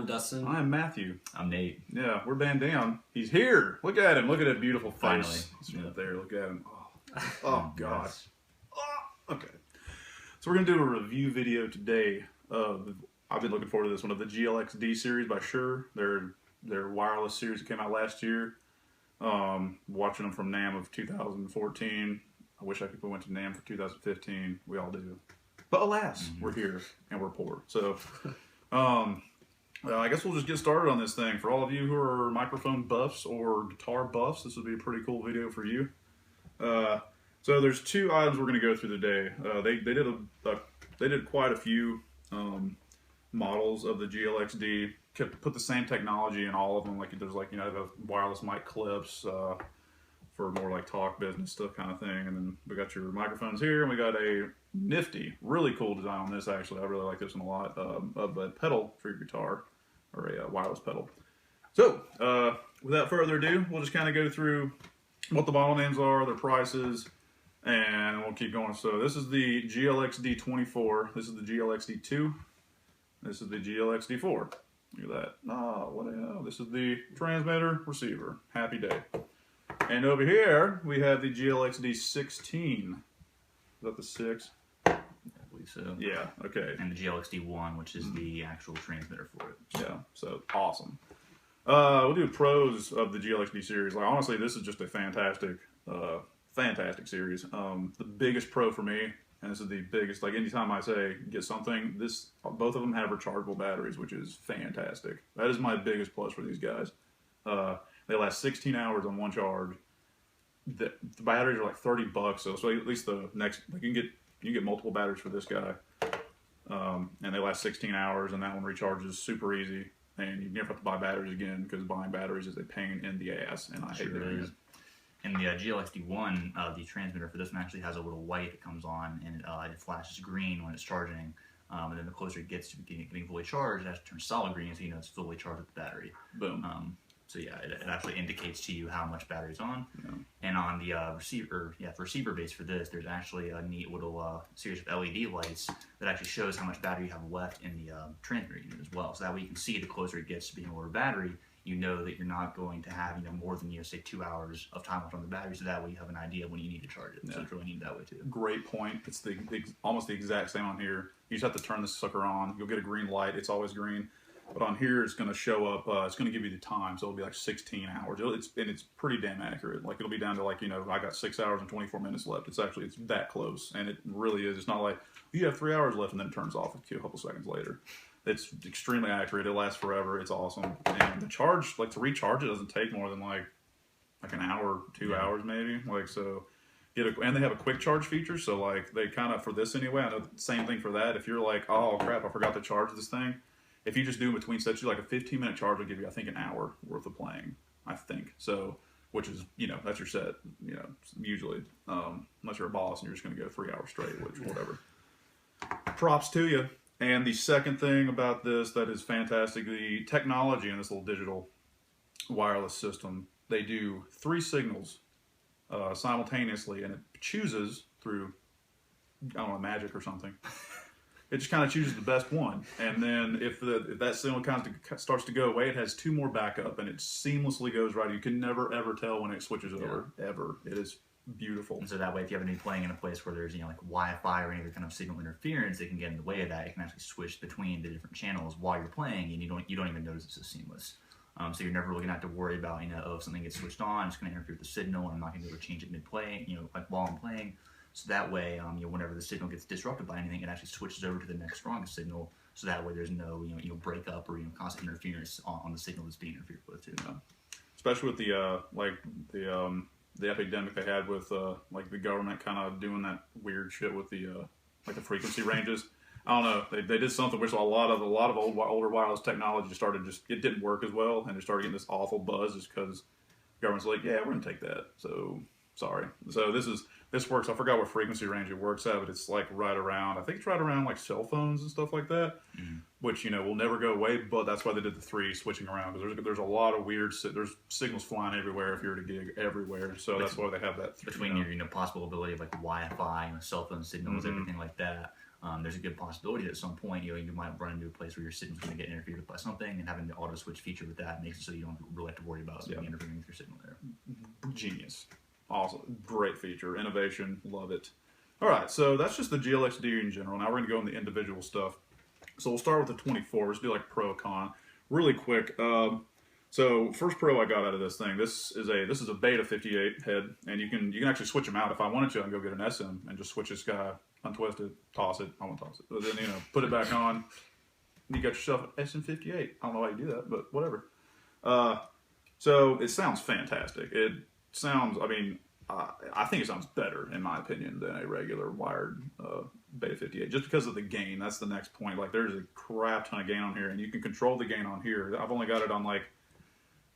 I'm Dustin. I'm Matthew. I'm Nate. Yeah, we're BanDam. He's here. Look at him. Look at that beautiful face. Finally. He's right there. Look at him. Oh God. Yes. Oh, okay. So we're going to do a review video today of, I've been looking forward to this one, of the GLXD series by Shure. Their wireless series that came out last year. Watching them from NAMM of 2014. I wish I could went to NAMM for 2015. We all do. But alas, we're here and we're poor. So, I guess we'll just get started on this thing. For all of you who are microphone buffs or guitar buffs, this would be a pretty cool video for you. So there's two items we're going to go through today. They did quite a few models of the GLXD. Put the same technology in all of them. Like there's the wireless mic clips for more like talk business stuff kind of thing. And then we got your microphones here, and we got a nifty, really cool design on this. Actually, I really like this one a lot. Of a pedal for your guitar, or a wireless pedal. So without further ado, we'll just kind of go through what the model names are, their prices, and we'll keep going. So this is the GLXD 24. This is the GLXD 2. This is the GLXD 4. Look at that. Oh, what the hell? This is the transmitter, receiver. Happy day. And over here, we have the GLXD 16. Is that the 6? I believe so. Yeah, okay. And the GLXD 1, which is the actual transmitter for it. Yeah, so awesome. We'll do pros of the GLXD series. Like honestly, this is just a fantastic series. The biggest pro for me, and this is the biggest, like anytime I say get something, both of them have rechargeable batteries, which is fantastic. That is my biggest plus for these guys. They last 16 hours on one charge. The batteries are like $30, so at least the next, like you can get multiple batteries for this guy, and they last 16 hours, and that one recharges super easy, and you never have to buy batteries again, because buying batteries is a pain in the ass, and I hate doing it. And the GLXD1, the transmitter for this one actually has a little light that comes on, and it flashes green when it's charging. And then the closer it gets to getting fully charged, it has to turn solid green, so you know it's fully charged with the battery. Boom. So yeah, it actually indicates to you how much battery's on. Yeah. And on the receiver base for this, there's actually a neat little series of LED lights that actually shows how much battery you have left in the transmitter unit as well. So that way you can see the closer it gets to being a lower battery, you know that you're not going to have more than say 2 hours of time left on the battery. So that way you have an idea when you need to charge it. Yeah. So it's really neat that way too. Great point. It's almost the exact same on here. You just have to turn this sucker on. You'll get a green light. It's always green. But on here, it's going to show up, it's going to give you the time, so it'll be like 16 hours. It's pretty damn accurate. Like, it'll be down to like, I got 6 hours and 24 minutes left. It's that close, and it really is. It's not like, you have 3 hours left, and then it turns off a couple seconds later. It's extremely accurate. It lasts forever. It's awesome. And the charge, like, to recharge it doesn't take more than like an hour, 2 hours maybe. Like, so, and they have a quick charge feature, so like, they kind of, for this anyway, I know the same thing for that. If you're like, oh crap, I forgot to charge this thing. If you just do in between sets, like a 15-minute charge will give you, I think, an hour worth of playing. I think so, which is, that's your set. Usually, unless you're a boss and you're just going to go 3 hours straight, which whatever. Props to you. And the second thing about this that is fantastic, the technology in this little digital wireless system. They do 3 signals simultaneously, and it chooses through, I don't know, magic or something. It just kind of chooses the best one, and then if that signal kind of starts to go away, it has 2 more backup, and it seamlessly goes right. You can never ever tell when it switches over, ever. It is beautiful. And so that way, if you happen to be playing in a place where there's like Wi-Fi or any other kind of signal interference that can get in the way of that, you can actually switch between the different channels while you're playing, and you don't even notice it's so seamless. So you're never really gonna have to worry about if something gets switched on, it's gonna interfere with the signal, and I'm not gonna be able to change it mid-play, like while I'm playing. So that way, whenever the signal gets disrupted by anything, it actually switches over to the next strongest signal. So that way, there's no breakup or constant interference on the signal that's being interfered with too. Especially with the epidemic they had with like the government kind of doing that weird shit with the like the frequency ranges. I don't know. They did something which a lot of older wireless technology it didn't work as well, and they started getting this awful buzz just because the government's like, yeah, we're gonna take that. So sorry. So this works. I forgot what frequency range it works at, but it's like right around, I think it's right around like cell phones and stuff like that, which, will never go away, but that's why they did the 3 switching around, because there's a lot of there's signals flying everywhere if you're at a gig everywhere, so that's why they have that. Between your possible ability of like Wi-Fi, cell phone signals, everything like that, there's a good possibility that at some point, you might run into a place where your signal's going to get interfered with by something, and having the auto switch feature with that makes it so you don't really have to worry about something interfering with your signal there. Genius. Awesome. Great feature. Innovation. Love it. All right, so that's just the GLXD in general. Now we're going to go into the individual stuff. So we'll start with the 24. Let's do like pro con. Really quick. So first pro I got out of this thing. This is a beta 58 head, and you can actually switch them out. If I wanted to, I can go get an SM and just switch this guy, untwist it, toss it. I won't toss it, but then put it back on. And you got yourself an SM58. I don't know why you do that, but whatever. So it sounds fantastic. It sounds. I mean, I think it sounds better in my opinion than a regular wired beta 58, just because of the gain. That's the next point. Like there's a crap ton of gain on here, and you can control the gain on here. I've only got it on like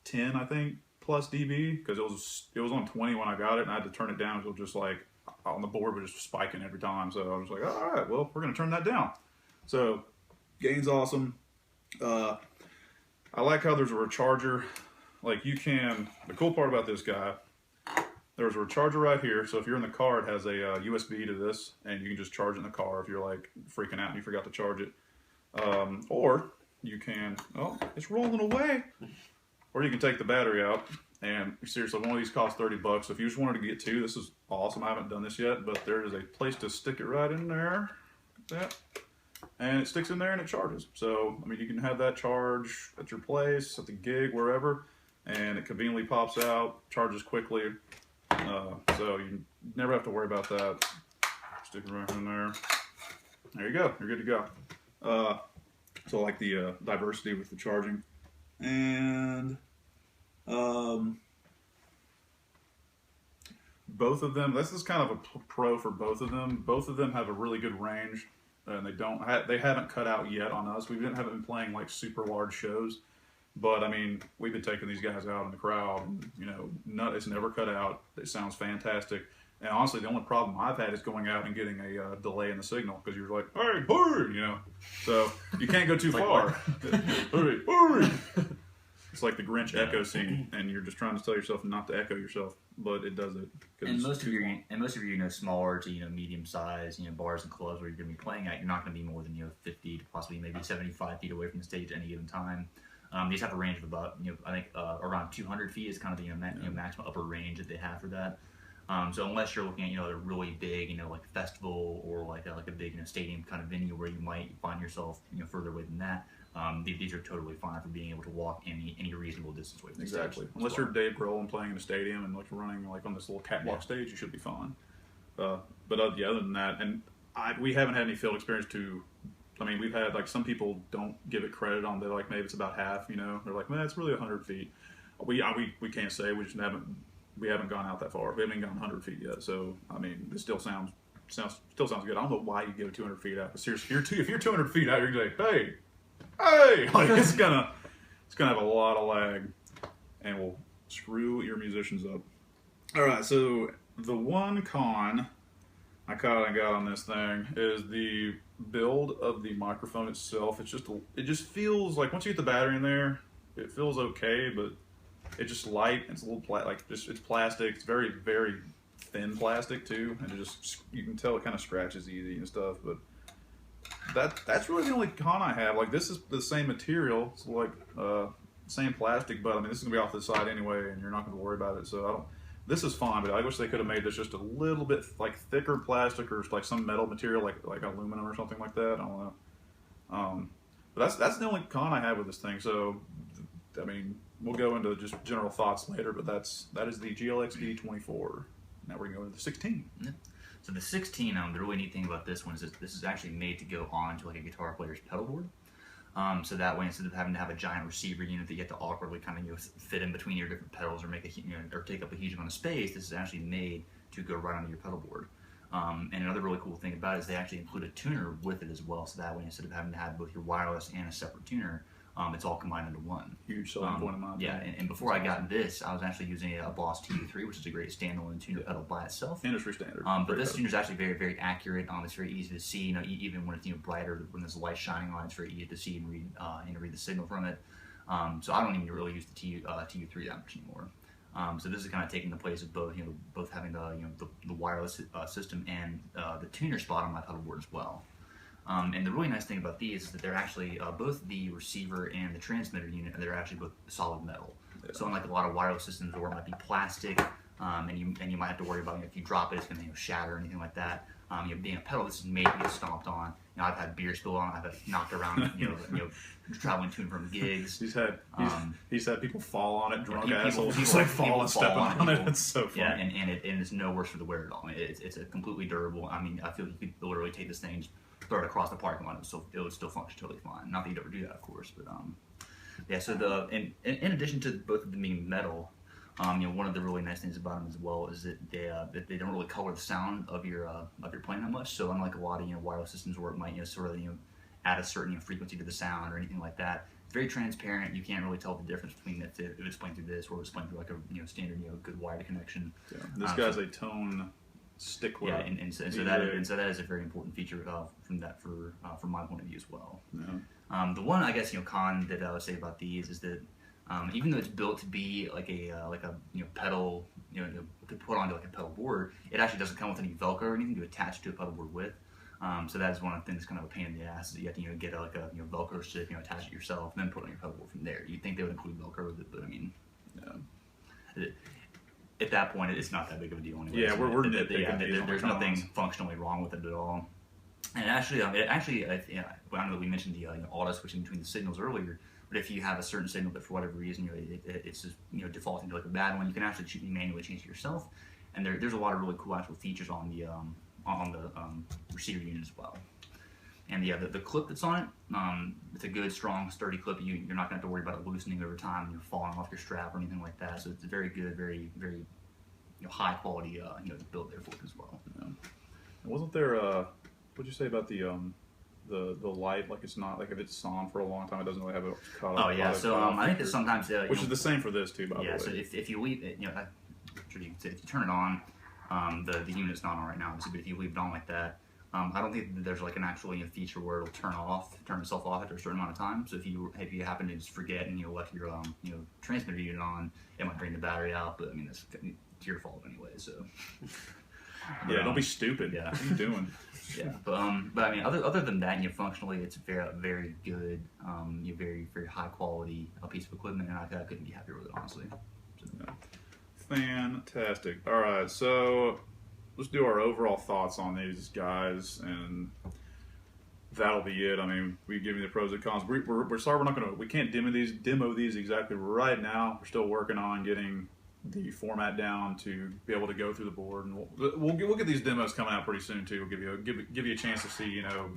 10, I think, plus dB, because it was on 20 when I got it, and I had to turn it down until just like on the board was just spiking every time. So I was like, all right, well, we're gonna turn that down. So gain's awesome. I like how there's a recharger. Like the cool part about this guy, there's a recharger right here. So if you're in the car, it has a USB to this, and you can just charge it in the car if you're like freaking out and you forgot to charge it. Or you can, oh, it's rolling away. Or you can take the battery out, and seriously, one of these costs $30. So if you just wanted to get two, this is awesome. I haven't done this yet, but there is a place to stick it right in there, like that, and it sticks in there and it charges. So I mean, you can have that charge at your place, at the gig, wherever, and it conveniently pops out, charges quickly. So you never have to worry about that. Stick it right in there. There you go. You're good to go. So I like the diversity with the charging. And both of them, this is kind of a pro for both of them. Both of them have a really good range, and they haven't cut out yet on us. We haven't been playing like super large shows, but I mean, we've been taking these guys out in the crowd, and it's never cut out. It sounds fantastic. And honestly, the only problem I've had is going out and getting a delay in the signal, because you're like, hey, hurry, So you can't go too far. Hurry, hurry. It's like the Grinch echo scene, and you're just trying to tell yourself not to echo yourself, but it does it. And most of your smaller to medium size bars and clubs where you're going to be playing at, you're not going to be more than 50 to possibly maybe 75 feet away from the stage at any given time. These have a range of about I think around 200 feet is kind of the maximum upper range that they have for that. So unless you're looking at a really big like festival or like a big stadium kind of venue where you might find yourself further away than that, these are totally fine for being able to walk any reasonable distance away from the stage. Exactly. Unless you're Dave Grohl and playing in a stadium and like running like on this little catwalk stage, you should be fine. But other than that, and we haven't had any field experience to. I mean, we've had like some people don't give it credit on. They're like, maybe it's about half. They're like, man, it's really 100 feet. We can't say. We just haven't gone out that far. We haven't gone 100 feet yet. So I mean, it still sounds good. I don't know why you give it 200 feet out. But seriously, if you're 200 feet out, you're gonna say, hey, like it's gonna have a lot of lag, and will screw your musicians up. All right, so the one con I kind of got on this thing is the build of the microphone itself. It just feels like once you get the battery in there, it feels okay, but it's just light. It's a little it's plastic. It's very, very thin plastic too, and you can tell it kind of scratches easy and stuff. But that's really the only con I have. Like this is the same material, it's like same plastic, but I mean this is gonna be off the side anyway, and you're not gonna worry about it. So this is fine, but I wish they could have made this just a little bit like thicker plastic or like some metal material like aluminum or something like that. I don't know. But that's the only con I have with this thing. So I mean, we'll go into just general thoughts later, but that is the GLXD 24. Now we're gonna go into the 16. Yeah. So the 16, the really neat thing about this one is this is actually made to go onto like a guitar player's pedal board. So that way, instead of having to have a giant receiver unit that you have to awkwardly kind of fit in between your different pedals or make or take up a huge amount of space, this is actually made to go right onto your pedal board. And another really cool thing about it is they actually include a tuner with it as well. So that way, instead of having to have both your wireless and a separate tuner, it's all combined into one. Huge selling point of mine. Yeah, and before I got this, I was actually using a Boss TU3, which is a great standalone tuner pedal by itself. Industry standard. But this tuner is actually very, very accurate. It's very easy to see. Even when it's brighter, when there's light shining on it, it's very easy to see and read the signal from it. So I don't even really use the TU3 that much anymore. So this is kind of taking the place of both having the wireless system and the tuner spot on my pedal board as well. And the really nice thing about these is that they're actually both the receiver and the transmitter unit, they're actually both solid metal. Yeah. So unlike a lot of wireless systems where it might be plastic, and you might have to worry about if you drop it, it's going to shatter or anything like that. Being a pedal, this is made to get stomped on. I've had beer spill on, I've had knocked around, traveling to and from gigs. He's had people fall on it, drunk assholes. He's like falling, stepping on it. It's so funny. Yeah, and it's no worse for the wear at all. It's a completely durable. I mean, I feel like you could literally take this thing, and throw it across the parking lot, it would still function totally fine. Not that you'd ever do that, of course, but yeah. So in addition to both of them being metal, one of the really nice things about them as well is that they don't really color the sound of your playing that much. So unlike a lot of wireless systems where it might sort of add a certain frequency to the sound or anything like that, it's very transparent. You can't really tell the difference between if it's playing through this or if it's playing through like a standard good wired connection. Yeah. This guy's a tone stickler. Yeah, and so that is a very important feature from my point of view as well. Yeah. The one I guess con that I would say about these is that even though it's built to be like a pedal, to put onto like a pedal board, it actually doesn't come with any Velcro or anything to attach to a pedal board with. So that is one of the things that's kind of a pain in the ass. Is that you have to get a Velcro strip, attach it yourself, and then put it on your pedal board from there. You'd think they would include Velcro with it, but I mean, at that point, it's not that big of a deal anyway. Yeah, we're nitpicking. There's nothing functionally wrong with it at all. And actually, I know that we mentioned the auto switching between the signals earlier. But if you have a certain signal that for whatever reason it's just defaulting to like a bad one, you can actually manually change it yourself. And there's a lot of really cool actual features on the receiver unit as well. And the clip that's on it, it's a good, strong, sturdy clip. You're not going to have to worry about it loosening over time and falling off your strap or anything like that. So it's a very good, very, very high quality build there for it as well. Yeah. Wasn't there what'd you say about the light? Like it's not like if it's on for a long time, it doesn't really have it cut off. Oh yeah, so I think that sometimes which is the same for this too, by the way. Yeah, so if you leave it, I'm sure you can say if you turn it on, the unit's not on right now, but if you leave it on like that, I don't think that there's like an actual feature where it'll turn itself off after a certain amount of time. So if you happen to just forget and left your transmitter unit on, it might drain the battery out. But I mean, it's your fault anyway. So yeah, don't be stupid. Yeah, what are you doing? Yeah, but I mean, other than that, functionally, it's very good, very very high quality piece of equipment, and I couldn't be happier with it, honestly. So, yeah. Fantastic. All right, so let's do our overall thoughts on these guys, and that'll be it. I mean, we give you the pros and cons. We're sorry we can't demo these exactly right now. We're still working on getting the format down to be able to go through the board, and we'll get these demos coming out pretty soon too. We'll give you a chance to see A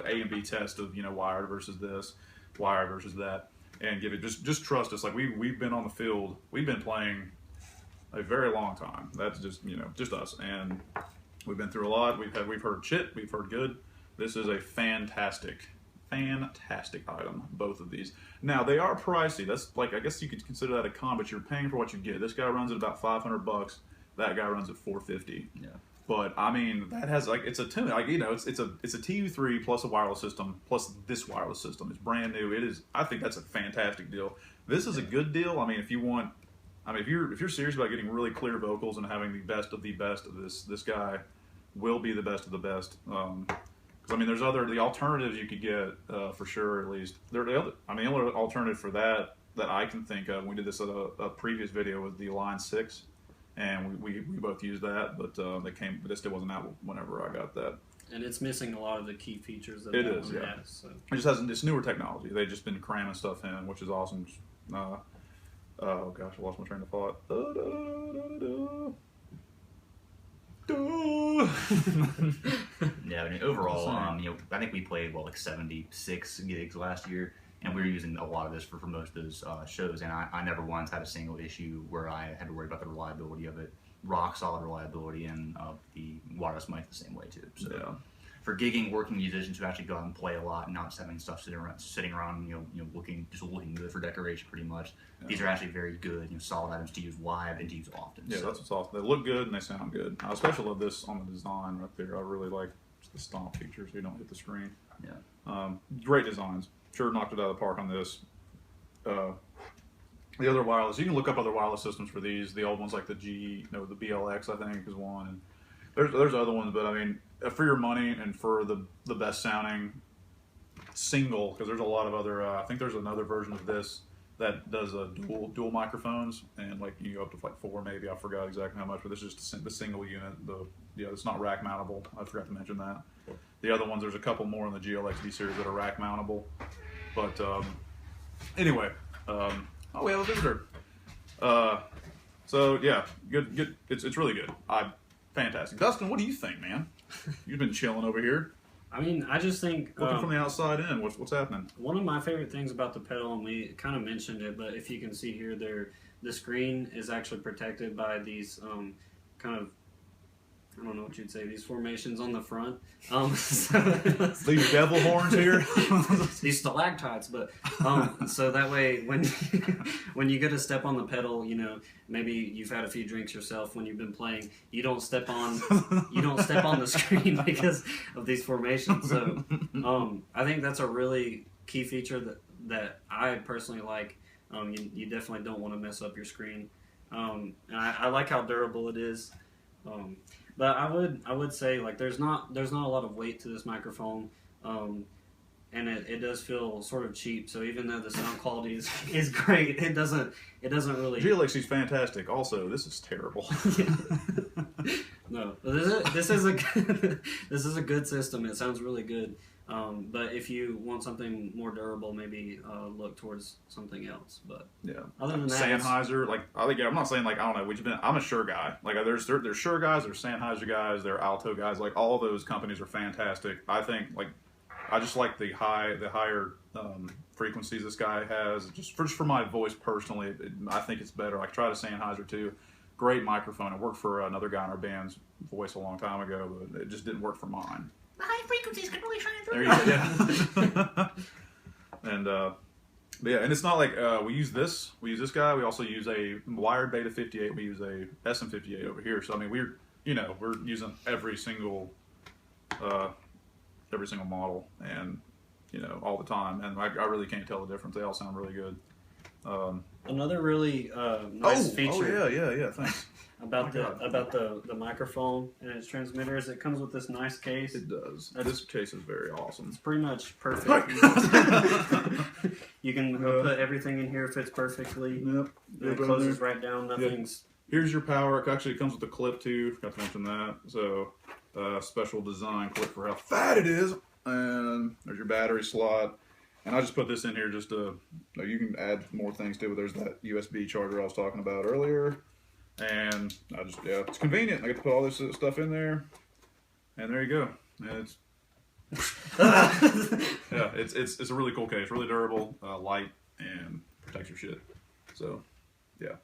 and B test of wired versus this, wired versus that, and give it just trust us. Like we've been on the field, we've been playing a very long time. That's just just us, and we've been through a lot. We've heard shit, we've heard good. This is a fantastic item, both of these. Now they are pricey. That's like, I guess you could consider that a con, but you're paying for what you get. This guy runs at about $500. That guy runs at $450. Yeah. But I mean, that has it's a tune. It's a TU3 plus a wireless system plus this wireless system. It's brand new. It is. I think that's a fantastic deal. This is a good deal. I mean, if you're serious about getting really clear vocals and having the best of this guy will be the best of the best. I mean, there's the alternatives you could get for sure. At least the only alternative for that I can think of. We did this at a previous video with the Line 6, and we both used that, but this still wasn't out whenever I got that. And it's missing a lot of the key features that it that is. one Yeah, has. So. It just hasn't. It's newer technology. They've just been cramming stuff in, which is awesome. Oh gosh, I lost my train of thought. Yeah, I mean, overall, I think we played like 76 gigs last year, and we were using a lot of this for most of those shows, and I never once had a single issue where I had to worry about the reliability of it. Rock solid reliability, and the wireless mic the same way too. So yeah. For gigging, working musicians who actually go out and play a lot, and not just having stuff sitting around, looking good for decoration, pretty much. Yeah. These are actually very good, solid items to use live and to use often. Yeah, so. That's what's awesome. They look good and they sound good. I especially love this on the design right there. I really like the stomp feature, so you don't hit the screen. Yeah. Great designs. Sure knocked it out of the park on this. The other wireless, you can look up other wireless systems for these. The old ones like the BLX, I think, is one. And There's other ones, but I mean, for your money and for the best sounding single, because there's a lot of other. I think there's another version of this that does a dual microphones, and like you go up to like 4 maybe. I forgot exactly how much, but this is just the single unit. It's not rack mountable. I forgot to mention that. The other ones, there's a couple more in the GLXD series that are rack mountable. But anyway, oh, we have a visitor. So yeah, good. It's really good. Fantastic. Dustin, what do you think, man? You've been chilling over here. I mean, I just think Looking from the outside in, what's happening? one of my favorite things about the pedal, and we kind of mentioned it, but if you can see here, the screen is actually protected by these kind of, I don't know what you'd say, these formations on the front. These devil horns here? These stalactites, but so that way when you get to step on the pedal, you know, maybe you've had a few drinks yourself when you've been playing, you don't step on the screen because of these formations. So I think that's a really key feature that I personally like. You definitely don't want to mess up your screen. And I like how durable it is. But I would say, like, there's not a lot of weight to this microphone, and it does feel sort of cheap. So even though the sound quality is great, it doesn't really. GLXD's fantastic. Also, this is terrible. No, this is a good system. It sounds really good. But if you want something more durable, maybe look towards something else. But yeah, other than that, Sennheiser, like I think I'm not saying like I don't know. I'm a Shure guy. Like there's Shure guys, there's Sennheiser guys, there are Alto guys. Like all of those companies are fantastic. I think like I just like the higher frequencies this guy has. Just for my voice personally, I think it's better. Like try the Sennheiser too. Great microphone. It worked for another guy in our band's voice a long time ago, but it just didn't work for mine. The high frequencies can really shine through. There you go. Yeah. And but yeah, and it's not like we use this guy. We also use a wired Beta 58. We use a SM58 over here. So I mean, we're using every single model, and all the time. And I really can't tell the difference. They all sound really good. Another really nice feature. Oh yeah. Thanks. About the microphone and its transmitters, it comes with this nice case. It does. This case is very awesome. It's pretty much perfect. You can put everything in here, fits perfectly. Yep. It closes right down. Nothing's. Here's your power. It actually comes with a clip too. Forgot to mention that. So, special design clip for how fat it is. And there's your battery slot. And I just put this in here just to. You can add more things to it. There's that USB charger I was talking about earlier. And it's convenient. I get to put all this stuff in there, and there you go. And it's a really cool case, really durable, light, and protects your shit. So, yeah.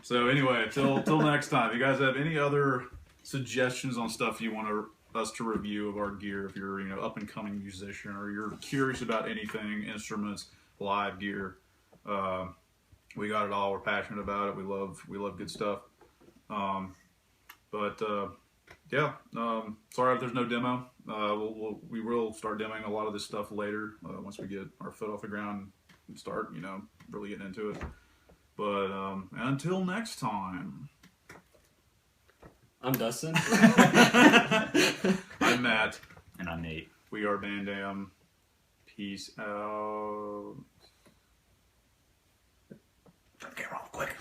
So anyway, till next time. If you guys have any other suggestions on stuff you want us to review of our gear, if you're up and coming musician or you're curious about anything, instruments, live gear. We got it all. We're passionate about it. We love good stuff. Sorry if there's no demo. We will start demoing a lot of this stuff later once we get our foot off the ground and start, really getting into it. But until next time. I'm Dustin. I'm Matt. And I'm Nate. We are BanDam. Peace out. Turn the camera off quick.